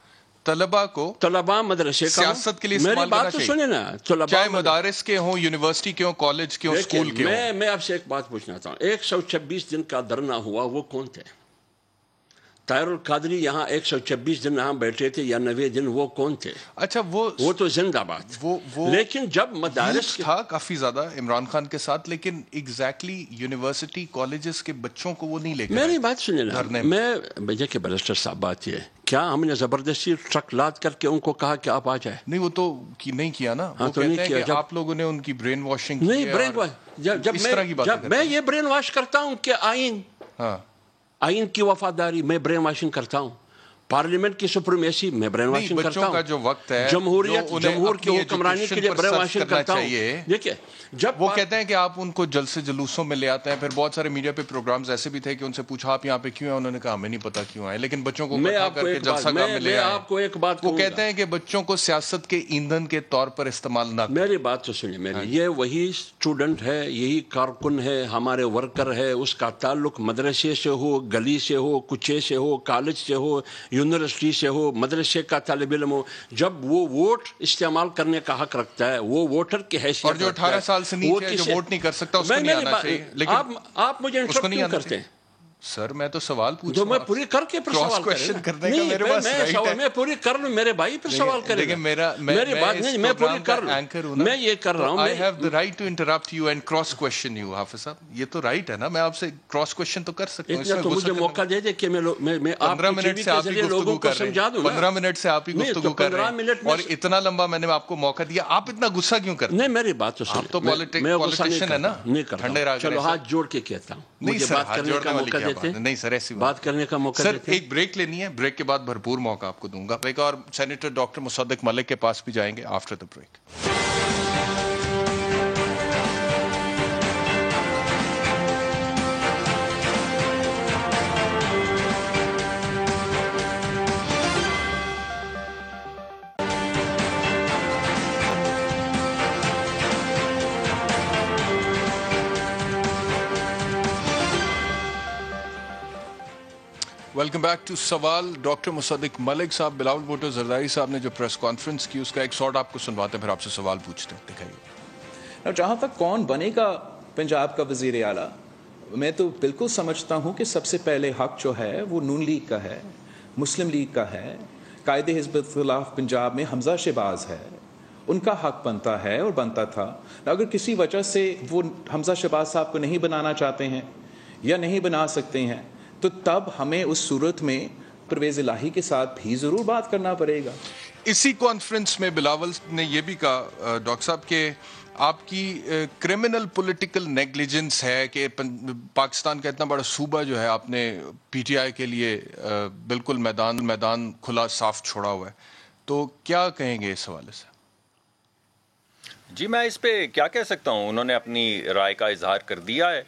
طلباء مدرسے سیاست کے لیے استعمال کرنا چاہیے. سنیں نا، چاہے مدارس کے ہوں، یونیورسٹی کے ہوں، کالج کے ہوں، اسکول کے ہوں. میں آپ سے ایک بات پوچھنا چاہتا ہوں، 126 دن کا دھرنا ہوا، وہ کون تھے؟ طاہر القادری یہاں 126 دن یہاں بیٹھے تھے یا 90 دن، وہ کون تھے؟ اچھا وہ تو زندہ باد. لیکن جب مدارس تھا کافی زیادہ عمران خان کے ساتھ، لیکن ایگزیکٹلی یونیورسٹی کالجز کے بچوں کو وہ نہیں لے کر. میری بات سنیں نا، میں دیکھیں بیرسٹر صاحب، بات یہ ہے کیا ہم نے زبردستی ٹرک لاد کر کے ان کو کہا کہ آپ آ جائیں؟ نہیں، وہ تو نہیں کیا نا. وہ کہتے ہیں کہ آپ لوگوں نے ان کی برین واشنگ کی. نہیں، برین واش جب میں یہ برین واش کرتا ہوں کہ آئین کی وفاداری، میں برین واشنگ کرتا ہوں. پارلیمنٹ کی سپریمیسی میں برین واشنگ کرتا ہوں. بچوں کا جو وقت ہے، جمہور کی حکمرانی کے لیے برین واشنگ کرتا ہوں. دیکھیے جب وہ کہتے ہیں کہ آپ ان کو جلسے جلوسوں میں لے آتے ہیں، پھر بہت سارے میڈیا پہ پروگرامز ایسے بھی تھے کہ ان سے پوچھا آپ یہاں پہ کیوں ہیں، انہوں نے کہا ہمیں نہیں پتا کیوں آئے، لیکن بچوں کو اکٹھا کر کے جلسہ گاہ میں لے آئے. وہ کہتے ہیں کہ بچوں کو سیاست کے ایندھن کے طور پر استعمال نہ کریں. میری بات تو سنیے میری، یہ وہی اسٹوڈنٹ ہے، یہی کارکن ہے، ہمارے ورکر ہے، اس کا تعلق مدرسے سے ہو، گلی سے ہو، کوچے سے ہو، کالج سے ہو، یونیورسٹی سے ہو، مدرسے کا طالب علم ہو، جب وہ ووٹ استعمال کرنے کا حق رکھتا ہے، وہ ووٹر کی حیثیت، اور جو 18 سال سے نیچے ہے، جو ووٹ نہیں کر سکتا، اس کو نہیں آنا چاہیے. لیکن آپ مجھے انٹرپٹ کیوں کرتے ہیں؟ سر میں تو سوال پوچھ رہا ہوں، میں پوری کر کے سوال کوشچن کرنے کا میرے پاس رائٹ ہے. میں پوری کر لوں، میرے بھائی پھر سوال کریں. لیکن میری بات نہیں، میں پوری کر لوں، میں یہ کر رہا ہوں. I have the right to interrupt you and cross question you. حافظ صاحب، یہ تو رائٹ ہے نا، میں آپ سے کراس کوشچن تو کر سکتا ہوں. اتنا تو مجھے موقع دے دے کہ میں 15 منٹ سے آپ ہی گفتگو کر رہے ہیں. 15 منٹ سے آپ ہی گفتگو کر رہے ہیں اور اتنا لمبا میں نے آپ کو موقع دیا، آپ اتنا غصہ کیوں کرتے ہیں؟ نہیں، میری بات تو سن، آپ تو پولیٹیشین ہے نا. نہیں کرتا، چلو ہاتھ جوڑ کے کہتا ہوں، مجھے بات کرنے کا موقع دیتے ہیں. نہیں سر، ایسی بات کرنے کا موقع سر. ایک بریک لینی ہے، بریک کے بعد بھرپور موقع آپ کو دوں گا. ایک اور سینیٹر ڈاکٹر مصدق ملک کے پاس بھی جائیں گے after the break. Welcome back to سوال. ڈاکٹر مصدق ملک صاحب، بلاول بھٹو زرداری صاحب نے جو پریس کانفرنس کی، اس کا ایک شارٹ آپ کو سنواتے ہیں، پھر آپ سے سوال پوچھتے ہیں. دکھائیے. جہاں تک کون بنے گا پنجاب کا وزیر اعلیٰ، میں تو بالکل سمجھتا ہوں کہ سب سے پہلے حق جو ہے وہ نون لیگ کا ہے، مسلم لیگ کا ہے. قائد حزب اختلاف پنجاب میں حمزہ شہباز ہے، ان کا حق بنتا ہے اور بنتا تھا. اگر کسی وجہ سے وہ حمزہ شہباز صاحب کو نہیں بنانا چاہتے ہیں یا نہیں بنا سکتے ہیں، تو تب ہمیں اس صورت میں پرویز الہی کے ساتھ بھی ضرور بات کرنا پڑے گا. اسی کانفرنس میں بلاول نے یہ بھی کہا ڈاکٹر صاحب کہ آپ کی کرمنل پولیٹیکل نیگلیجنس ہے کہ پاکستان کا اتنا بڑا صوبہ جو ہے آپ نے پی ٹی آئی کے لیے بالکل میدان کھلا صاف چھوڑا ہوا ہے. تو کیا کہیں گے اس حوالے سے؟ جی میں اس پہ کیا کہہ سکتا ہوں، انہوں نے اپنی رائے کا اظہار کر دیا ہے،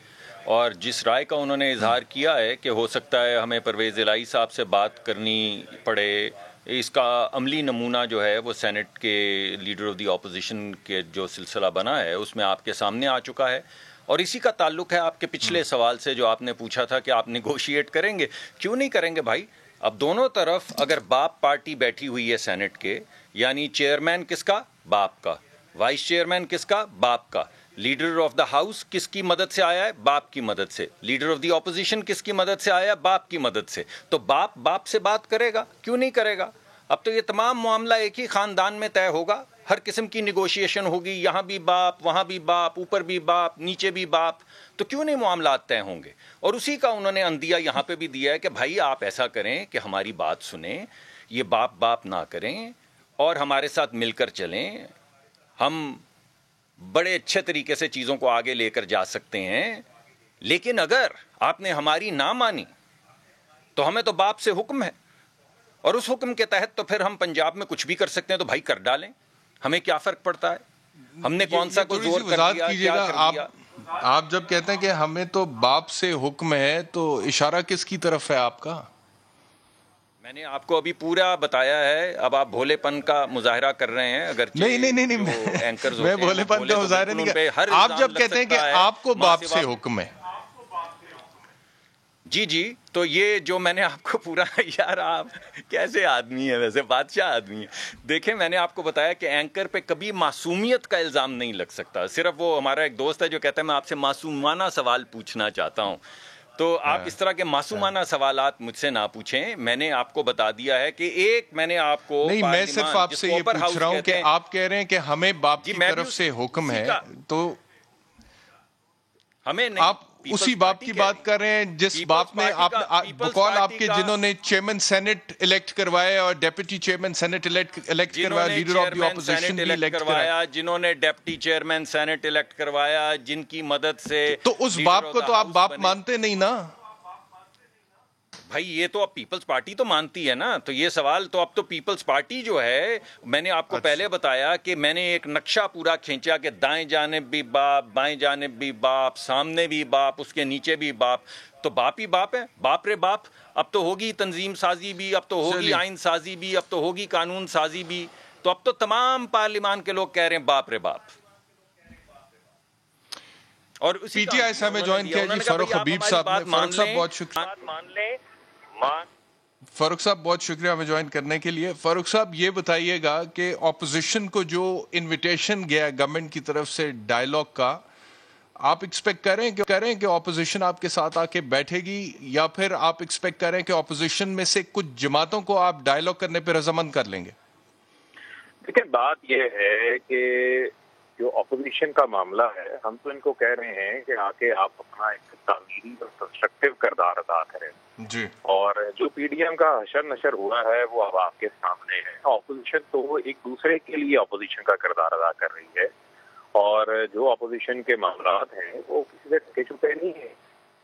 اور جس رائے کا انہوں نے اظہار کیا ہے کہ ہو سکتا ہے ہمیں پرویز الہی صاحب سے بات کرنی پڑے، اس کا عملی نمونہ جو ہے وہ سینٹ کے لیڈر آف دی اپوزیشن کے جو سلسلہ بنا ہے اس میں آپ کے سامنے آ چکا ہے. اور اسی کا تعلق ہے آپ کے پچھلے سوال سے جو آپ نے پوچھا تھا کہ آپ نیگوشیٹ کریں گے. کیوں نہیں کریں گے بھائی؟ اب دونوں طرف اگر باپ پارٹی بیٹھی ہوئی ہے سینٹ کے، یعنی چیئرمین کس کا؟ باپ کا. وائس چیئرمین کس کا؟ باپ کا. لیڈر آف دا ہاؤس کس کی مدد سے آیا ہے؟ باپ کی مدد سے. لیڈر آف دی اپوزیشن کس کی مدد سے آیا ہے؟ باپ کی مدد سے. تو باپ سے بات کرے گا، کیوں نہیں کرے گا؟ اب تو یہ تمام معاملہ ایک ہی خاندان میں طے ہوگا، ہر قسم کی نیگوشیشن ہوگی، یہاں بھی باپ، وہاں بھی باپ، اوپر بھی باپ، نیچے بھی باپ. تو کیوں نہیں معاملات طے ہوں گے؟ اور اسی کا انہوں نے اندیا یہاں پہ بھی دیا ہے کہ بھائی آپ ایسا کریں کہ ہماری بات سنیں، یہ باپ نہ کریں اور ہمارے ساتھ مل کر چلیں، ہم بڑے اچھے طریقے سے چیزوں کو آگے لے کر جا سکتے ہیں. لیکن اگر آپ نے ہماری نہ مانی تو ہمیں تو باپ سے حکم ہے، اور اس حکم کے تحت تو پھر ہم پنجاب میں کچھ بھی کر سکتے ہیں، تو بھائی کر ڈالیں، ہمیں کیا فرق پڑتا ہے؟ ہم نے کون سا کوئی زور کر دیا، کیا کر دیا؟ آپ جب کہتے ہیں کہ ہمیں تو باپ سے حکم ہے، تو اشارہ کس کی طرف ہے آپ کا؟ میں نے آپ کو ابھی پورا بتایا ہے، اب آپ بھولے پن کا مظاہرہ کر رہے ہیں. اگر نہیں میں بھولے پن کا مظاہرہ نہیں کر، آپ جب کہتے ہیں کہ آپ کو باپ سے حکم ہے، جی تو یہ جو میں نے آپ کو پورا، یار آپ کیسے آدمی ہیں ویسے، بادشاہ آدمی ہیں. دیکھیں میں نے آپ کو بتایا کہ اینکر پہ کبھی معصومیت کا الزام نہیں لگ سکتا. صرف وہ ہمارا ایک دوست ہے جو کہتا ہے میں آپ سے معصومانہ سوال پوچھنا چاہتا ہوں، تو آپ اس طرح کے معصومانہ سوالات مجھ سے نہ پوچھیں. میں نے آپ کو بتا دیا ہے کہ ایک میں نے آپ کو نہیں، میں صرف آپ سے یہ پوچھ رہا ہوں کہ آپ کہہ رہے ہیں کہ ہمیں باپ کی طرف سے حکم ہے، تو ہمیں آپ اسی باپ کی بات کر رہے ہیں جس باپ نے بقول آپ کے جنہوں نے چیئرمین سینٹ الیکٹ کروایا اور ڈیپٹی چیئرمین سینٹ الیکٹ کروایا، لیڈر آف دی اپوزیشن بھی الیکٹ کروایا، جنہوں نے ڈیپٹی چیئرمین سینٹ الیکٹ کروایا، جن کی مدد سے، تو اس باپ کو تو آپ باپ مانتے نہیں نا بھائی. یہ تو اب پیپلز پارٹی تو مانتی ہے نا، تو یہ سوال تو اب تو پیپلز پارٹی جو ہے، میں نے آپ کو پہلے بتایا کہ میں نے ایک نقشہ پورا کھینچا کہ دائیں جانب بھی باپ، بائیں جانب بھی باپ، سامنے بھی باپ، اس کے نیچے بھی باپ. تو باپ ہی باپ ہے، باپ رے باپ. اب تو ہوگی تنظیم سازی بھی، اب تو ہوگی آئین سازی بھی، اب تو ہوگی قانون سازی بھی. تو اب تو تمام پارلیمان کے لوگ کہہ رہے ہیں باپ رے باپ. اور پی ٹی آئی سے ہمیں جوائن کیا جی فاروق حبیب صاحب نے. فاروق صاحب بہت شکریہ، فاروق صاحب بہت شکریہ ہمیں جوائن کرنے کے لیے. فاروق صاحب یہ بتائیے گا کہ اپوزیشن کو جو انویٹیشن گیا گورنمنٹ کی طرف سے ڈائیلاگ کا، آپ ایکسپیکٹ کریں کہ اپوزیشن آپ کے ساتھ آ کے بیٹھے گی، یا پھر آپ ایکسپیکٹ کریں کہ اپوزیشن میں سے کچھ جماعتوں کو آپ ڈائیلاگ کرنے پہ رضامند کر لیں گے؟ دیکھیں بات یہ ہے کہ جو اپوزیشن کا معاملہ ہے، ہم تو ان کو کہہ رہے ہیں کہ آ کے آپ اپنا ایک تعمیری اور کنسٹرکٹیو کردار ادا کریں جی. اور جو پی ڈی ایم کا حشر نشر ہوا ہے وہ اب آپ کے سامنے ہے. اپوزیشن تو ایک دوسرے کے لیے اپوزیشن کا کردار ادا کر رہی ہے، اور جو اپوزیشن کے معاملات ہیں وہ کسی سے ٹھکے چھپے نہیں ہیں.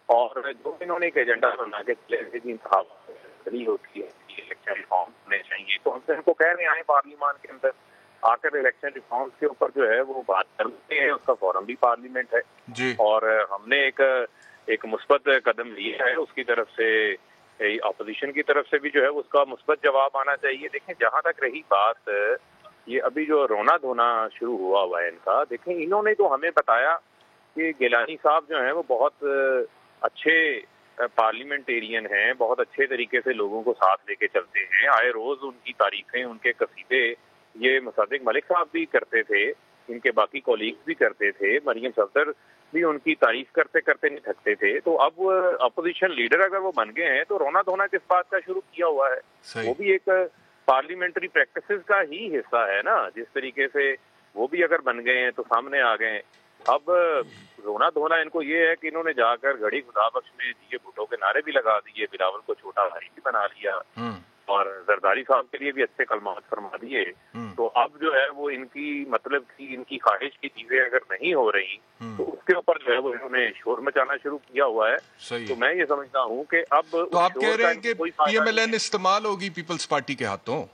اور جو انہوں نے ایک ایجنڈا بنا کے انتخابات ہوتی ہے، الیکشن ریفارم ہونے چاہیے، تو ہم سے ان کو کہہ رہے ہیں پارلیمان کے اندر آ کر الیکشن ریفارمز کے اوپر جو ہے وہ بات کرتے ہیں. اس کا فورم بھی پارلیمنٹ ہے جی. اور ہم نے ایک مثبت قدم لیا ہے، اس کی طرف سے اپوزیشن کی طرف سے بھی جو ہے اس کا مثبت جواب آنا چاہیے. دیکھیں جہاں تک رہی بات یہ ابھی جو رونا دھونا شروع ہوا ہے ان کا، دیکھیں انہوں نے تو ہمیں بتایا کہ گیلانی صاحب جو ہیں وہ بہت اچھے پارلیمنٹیرین ہیں، بہت اچھے طریقے سے لوگوں کو ساتھ لے کے چلتے ہیں. آئے روز ان کی تعریفیں، ان کے قصیدے یہ مصدق ملک صاحب بھی کرتے تھے، ان کے باقی کولیگز بھی کرتے تھے، مریم صفدر بھی ان کی تعریف کرتے کرتے نہیں تھکتے تھے. تو اب اپوزیشن لیڈر اگر وہ بن گئے ہیں تو رونا دھونا کس بات کا شروع کیا ہوا ہے؟ صحیح. وہ بھی ایک پارلیمنٹری پریکٹسز کا ہی حصہ ہے نا. جس طریقے سے وہ بھی اگر بن گئے ہیں تو سامنے آ گئے ہیں. اب رونا دھونا ان کو یہ ہے کہ انہوں نے جا کر گھڑی خدا بخش میں دیے بھٹو کے نعرے بھی لگا دیے، بلاول کو چھوٹا بھائی بھی بنا لیا، اور زرداری صاحب کے لیے بھی اچھے کلمات فرما دیے. تو اب جو ہے وہ ان کی مطلب کی ان کی خواہش کی چیزیں اگر نہیں ہو رہی تو اس کے اوپر جو ہے وہ انہوں نے شور مچانا شروع کیا ہوا ہے. تو میں یہ سمجھتا ہوں کہ اب تو آپ کہہ رہے ہیں کہ پی ایم ایل این استعمال ہوگی پیپلز پارٹی کے ہاتھوں،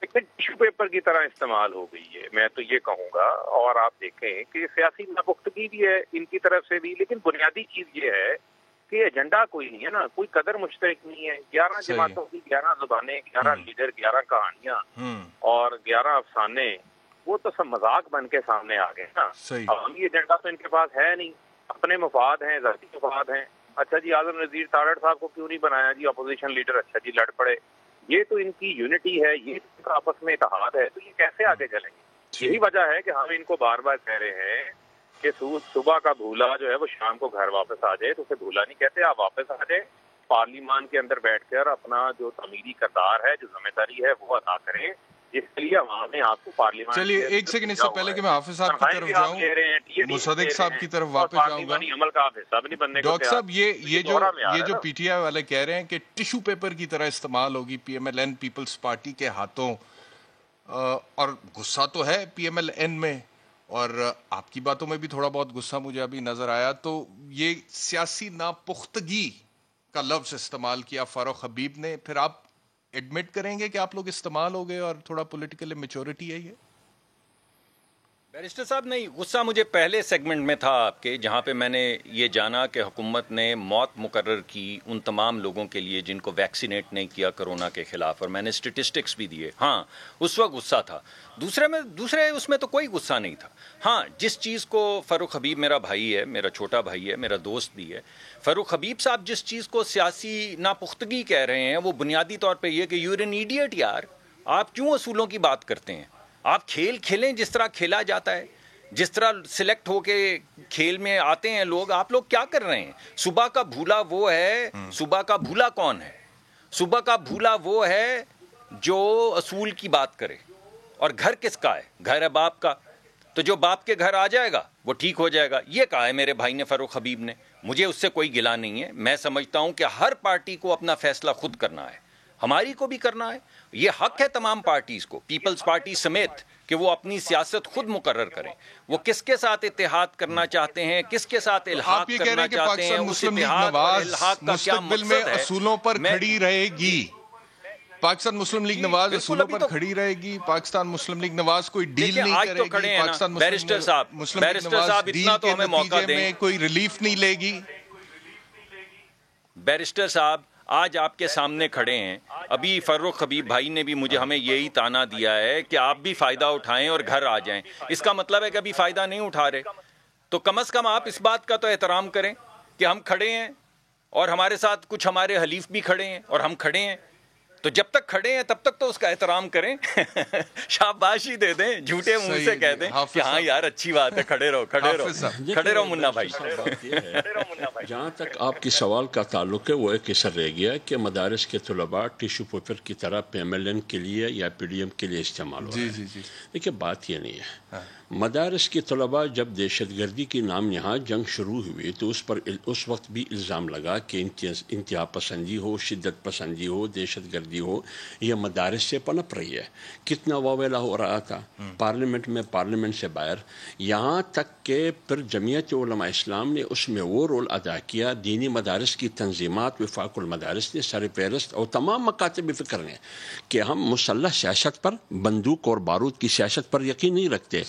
ٹیشو پیپر کی طرح استعمال ہو گئی ہے، میں تو یہ کہوں گا. اور آپ دیکھیں کہ سیاسی ناپختگی بھی ہے ان کی طرف سے بھی، لیکن بنیادی چیز یہ ہے کہ ایجنڈا کوئی نہیں ہے نا، کوئی قدر مشترک نہیں ہے. 11 جماعتوں کی 11 زبانیں، 11 لیڈر، 11 کہانیاں اور 11 افسانے، وہ تو سب مذاق بن کے سامنے آ گئے نا. عوامی ایجنڈا تو ان کے پاس ہے نہیں، اپنے مفاد ہیں، ذاتی مفاد ہیں. اچھا جی اعظم نذیر تارڑ صاحب کو کیوں نہیں بنایا جی اپوزیشن لیڈر؟ اچھا جی لڑ پڑے. یہ تو ان کی یونٹی ہے، یہ ان کا آپس میں اتحاد ہے، تو یہ کیسے آگے چلیں گے؟ یہی وجہ ہے کہ ہم ان کو بار بار کہہ رہے ہیں کہ صبح کا بھولا جو ہے وہ شام کو گھر واپس آ جائے. تو اسے بھولا نہیں کہتے، آپ واپس آ جائیں، پارلیمان کے اندر بیٹھ کر اپنا جو تعمیری کردار ہے، جو ذمہ داری ہے وہ ادا کریں، جس کے لیے عوام نے آپ کو پارلیمان. چلیے ایک سیکنڈ، اس سے پہلے کہ میں حافظ صاحب کی طرف جاؤں، مصدق صاحب کی طرف واپس جاؤں گا. عمل کا آپ حصہ بھی نہیں بننے. ڈاکٹر صاحب یہ جو پی ٹی آئی والے کہہ رہے ہیں کہ ٹیشو پیپر کی طرح استعمال ہوگی P M L N Peoples Party کے ہاتھوں، اور غصہ تو ہے پی ایم ایل این میں، اور آپ کی باتوں میں بھی تھوڑا بہت غصہ مجھے ابھی نظر آیا. تو یہ سیاسی ناپختگی کا لفظ استعمال کیا فاروق حبیب نے، پھر آپ ایڈمٹ کریں گے کہ آپ لوگ استعمال ہو گئے اور تھوڑا پولیٹیکل میچورٹی ہے یہ؟ بیرسٹر صاحب نہیں، غصہ مجھے پہلے سیگمنٹ میں تھا آپ کے، جہاں پہ میں نے یہ جانا کہ حکومت نے موت مقرر کی ان تمام لوگوں کے لیے جن کو ویکسینیٹ نہیں کیا کرونا کے خلاف، اور میں نے اسٹیٹسٹکس بھی دیے. ہاں اس وقت غصہ تھا. دوسرے اس میں تو کوئی غصہ نہیں تھا. ہاں جس چیز کو فاروق حبیب میرا بھائی ہے، میرا چھوٹا بھائی ہے، میرا دوست بھی ہے، فاروق حبیب صاحب جس چیز کو سیاسی ناپختگی کہہ رہے ہیں وہ بنیادی طور پہ یہ کہ یو آر این ایڈیٹ یار، آپ کیوں اصولوں کی بات کرتے ہیں؟ آپ کھیل کھیلیں جس طرح کھیلا جاتا ہے، جس طرح سلیکٹ ہو کے کھیل میں آتے ہیں لوگ. آپ لوگ کیا کر رہے ہیں؟ صبح کا بھولا وہ ہے، صبح کا بھولا کون ہے؟ صبح کا بھولا وہ ہے جو اصول کی بات کرے. اور گھر کس کا ہے؟ گھر ہے باپ کا. تو جو باپ کے گھر آ جائے گا وہ ٹھیک ہو جائے گا. یہ کہا ہے میرے بھائی نے، فاروق حبیب نے. مجھے اس سے کوئی گلا نہیں ہے. میں سمجھتا ہوں کہ ہر پارٹی کو اپنا فیصلہ خود کرنا ہے، ہماری کو بھی کرنا ہے. یہ حق ہے تمام پارٹیز کو، پیپلز پارٹی سمیت، کہ وہ اپنی سیاست خود مقرر کریں. وہ کس کے ساتھ اتحاد کرنا چاہتے ہیں، کس کے ساتھ الحاق کرنا چاہتے ہیں، اس اتحاد اور الحاق کا کیا مقصد ہے. اصولوں پر کھڑی رہے گی پاکستان مسلم لیگ نواز، اصولوں پر کھڑی رہے گی. پاکستان مسلم لیگ نواز کوئی ڈیل نہیں کرے گی. پاکستان بیرسٹر صاحب اتنا تو ہمیں موقع دیں، کوئی ریلیف نہیں لے گی. بیرسٹر صاحب آج آپ کے سامنے کھڑے ہیں. ابھی فاروق حبیب بھائی نے بھی مجھے ہمیں یہی تانا دیا ہے کہ آپ بھی فائدہ اٹھائیں اور گھر آ جائیں. اس کا مطلب ہے کہ ابھی فائدہ نہیں اٹھا رہے. تو کم از کم آپ اس بات کا تو احترام کریں کہ ہم کھڑے ہیں اور ہمارے ساتھ کچھ ہمارے حلیف بھی کھڑے ہیں اور ہم کھڑے ہیں. تو جب تک کھڑے ہیں تب تک تو اس کا احترام کریں. شاباشی دے دیں، جھوٹے منہ سے کہہ دیں کہ ہاں یار اچھی بات ہے، کھڑے رہو کھڑے رہو منا بھائی. جہاں تک آپ کی سوال کا تعلق ہے وہ ایک اثر رہ گیا کہ مدارس کے طلباء ٹیشو پیپر کی طرح PMLN کے لیے یا PDM کے لیے استعمال ہو رہے ہیں. دیکھیے بات یہ نہیں ہے. مدارس کے طلباء جب دہشت گردی کی نام یہاں جنگ شروع ہوئی تو اس وقت بھی الزام لگا کہ انتہا پسندی ہو، شدت پسندی ہو، دہشت گردی ہو، یہ مدارس سے پنپ رہی ہے. کتنا واویلا ہو رہا تھا پارلیمنٹ میں، پارلیمنٹ سے باہر، یہاں تک کہ پھر جمعیت علماء اسلام نے اس میں وہ رول ادا کیا. دینی مدارس کی تنظیمات، وفاق المدارس نے سر فہرست اور تمام مکاتب فکر نے کہ ہم مسلح سیاست پر، بندوق اور بارود کی سیاست پر یقین نہیں رکھتے.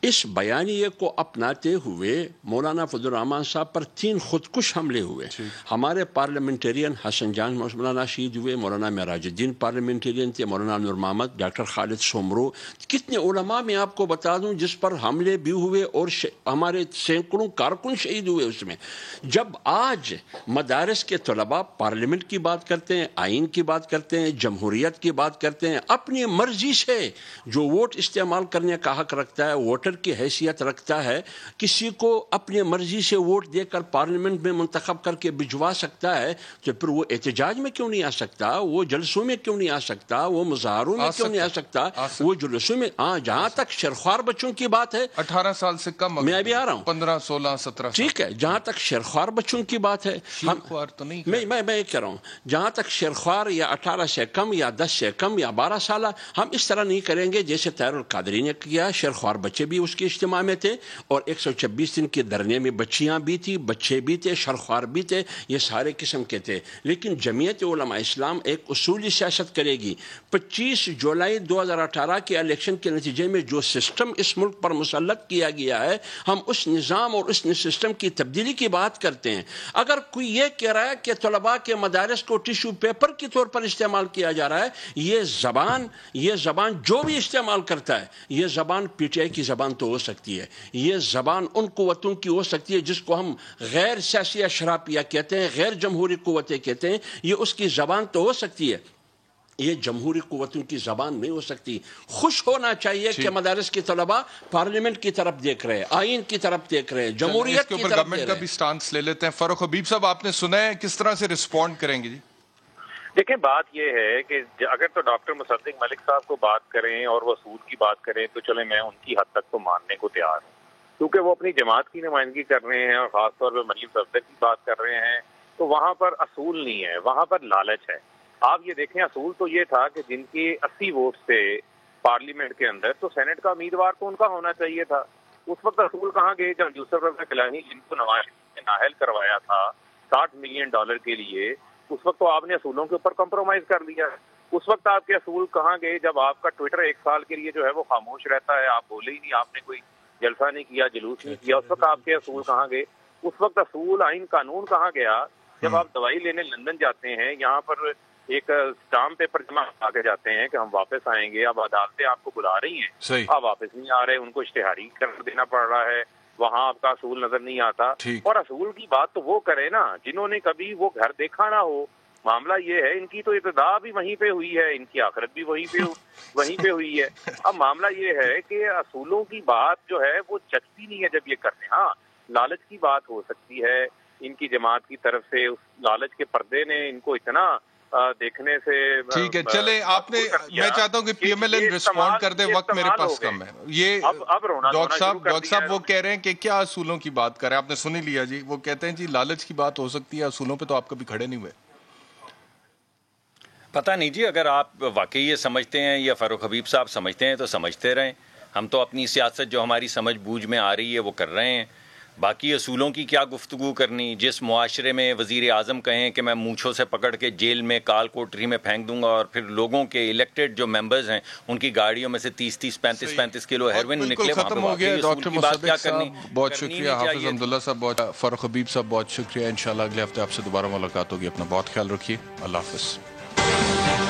اس بیانیے کو اپناتے ہوئے مولانا فضل الرحمان صاحب پر 3 خودکش حملے ہوئے. ہمارے پارلیمنٹرین حسن جان مولانا شہید ہوئے، مولانا معراج الدین پارلیمنٹرین تھے، مولانا نور محمد، ڈاکٹر خالد سومرو، کتنے علماء میں آپ کو بتا دوں جس پر حملے بھی ہوئے اور ہمارے سینکڑوں کارکن شہید ہوئے اس میں. جب آج مدارس کے طلباء پارلیمنٹ کی بات کرتے ہیں، آئین کی بات کرتے ہیں، جمہوریت کی بات کرتے ہیں، اپنی مرضی سے جو ووٹ استعمال کرنے کا حق رکھتا ہے، ووٹر کی حیثیت رکھتا ہے، کسی کو اپنی مرضی سے ووٹ دے کر پارلیمنٹ میں منتخب کر کے بھجوا سکتا ہے، تو پھر وہ احتجاج میں کیوں نہیں آ سکتا؟ وہ جلسوں میں کیوں نہیں آ سکتا؟ وہ مظاہروں میں کیوں نہیں آ سکتا؟ وہ جلسوں میں. ہاں جہاں تک شیرخوار بچوں کی بات ہے، 18 سال سے کم، میں ابھی آ رہا ہوں، 15 16 17، ٹھیک ہے. جہاں تک شیرخوار بچوں کی بات ہے، میں یہ کہہ رہا ہوں، جہاں تک شیرخوار یا 18 سے کم یا 10 سے کم یا 12 سالہ، ہم اس طرح نہیں کریں گے جیسے طاہر القادری نے کیا. شیرخوار بچے بھی اس کے اجتماع میں تھے اور 126 دن کے دھرنے میں بچیاں بھی تھی، بچے بھی تھے، شرخوار بھی تھے، یہ سارے قسم کے تھے. لیکن جمعیت علماء اسلام ایک اصولی سیاست کرے گی. 25 جولائی 2018 کے الیکشن کے نتیجے میں جو سسٹم اس ملک پر مسلط کیا گیا ہے، ہم اس نظام اور اس سسٹم کی تبدیلی کی بات کرتے ہیں. اگر کوئی یہ کہہ رہا ہے کہ طلباء کے مدارس کو ٹیشو پیپر کے طور پر استعمال کیا جا رہا ہے، یہ زبان جو بھی استعمال کرتا ہے، یہ زبان PTI کی زبان تو ہو سکتی ہے، یہ زبان ان قوتوں کی ہو سکتی ہے جس کو ہم غیر سیاسی اشرافیہ کہتے ہیں، غیر جمہوری قوتیں کہتے ہیں، یہ اس کی زبان تو ہو سکتی ہے، یہ جمہوری قوتوں کی زبان نہیں ہو سکتی. خوش ہونا چاہیے کہ مدارس کی طلباء پارلیمنٹ کی طرف دیکھ رہے ہیں، آئین کی طرف دیکھ رہے ہیں، جمہوریت کی طرف. گورنمنٹ کا بھی سٹانس لے لیتے ہیں. فاروق حبیب صاحب آپ نے سنا ہے، کس طرح سے رسپونڈ کریں گے؟ جی دیکھیں، بات یہ ہے کہ اگر تو ڈاکٹر مصدق ملک صاحب کو بات کریں اور وہ سود کی بات کریں تو چلے میں ان کی حد تک تو ماننے کو تیار ہوں، کیونکہ وہ اپنی جماعت کی نمائندگی کر رہے ہیں اور خاص طور پہ مریم صفدر کی بات کر رہے ہیں، تو وہاں پر اصول نہیں ہے، وہاں پر لالچ ہے. آپ یہ دیکھیں، اصول تو یہ تھا کہ جن کے 80 ووٹ تھے پارلیمنٹ کے اندر، تو سینٹ کا امیدوار تو ان کا ہونا چاہیے تھا. اس وقت اصول کہاں گئے جب یوسف رضا گیلانی جن کو نواز نے نااہل کروایا تھا $60 ملین کے لیے، اس وقت تو آپ نے اصولوں کے اوپر کمپرومائز کر لیا ہے. اس وقت آپ کے اصول کہاں گئے جب آپ کا ٹویٹر 1 سال کے لیے جو ہے وہ خاموش رہتا ہے, آپ بولے ہی نہیں, آپ نے کوئی جلسہ نہیں کیا, جلوس نہیں کیا. اس وقت آپ کے اصول کہاں گئے؟ اس وقت اصول, آئین, قانون کہاں گیا؟ جب آپ دوائی لینے لندن جاتے ہیں, یہاں پر ایک اسٹامپ پیپر جمع کرا کے جاتے ہیں کہ ہم واپس آئیں گے, اب عدالتیں آپ کو بلا رہی ہیں, آپ واپس نہیں آ رہے, ان کو اشتہاری کر دینا پڑ رہا ہے, وہاں آپ کا اصول نظر نہیں آتا. اور اصول کی بات تو وہ کرے نا جنہوں نے کبھی وہ گھر دیکھا نہ ہو. معاملہ یہ ہے, ان کی تو ابتدا بھی وہیں پہ ہوئی ہے, ان کی آخرت بھی وہیں پہ ہوئی ہے. اب معاملہ یہ ہے کہ اصولوں کی بات جو ہے وہ چچتی نہیں ہے جب یہ کرتے. ہاں, لالچ کی بات ہو سکتی ہے ان کی جماعت کی طرف سے, اس لالچ کے پردے نے ان کو اتنا دیکھنے سے. ٹھیک ہے, چلے آپ نے, میں چاہتا ہوں کہ P M L N respond کر دے, وقت میرے پاس کم ہے. یہ ڈاکٹر صاحب وہ کہہ رہے ہیں کہ کیا اصولوں کی بات کریں, آپ نے سن ہی لیا جی. وہ کہتے ہیں جی لالچ کی بات ہو سکتی ہے, اصولوں پہ تو آپ کبھی کھڑے نہیں ہوئے. پتہ نہیں جی, اگر آپ واقعی یہ سمجھتے ہیں یا فاروق حبیب صاحب سمجھتے ہیں تو سمجھتے رہیں. ہم تو اپنی سیاست جو ہماری سمجھ بوجھ میں آ رہی ہے وہ کر رہے ہیں. باقی اصولوں کی کیا گفتگو کرنی. جس معاشرے میں وزیر اعظم کہیں کہ میں مونچھوں سے پکڑ کے جیل میں کال کوٹری میں پھینک دوں گا, اور پھر لوگوں کے الیکٹڈ جو ممبرز ہیں ان کی گاڑیوں میں سے 30-30 35 کلو ہیروئن نکلے. ختم ہو گیا. ڈاکٹر مصدق صاحب بہت شکریہ, حافظ حمداللہ صاحب بہت, فاروق حبیب صاحب بہت شکریہ. انشاءاللہ اگلے ہفتے آپ سے دوبارہ ملاقات ہوگی. اپنا بہت خیال رکھیے. اللہ حافظ.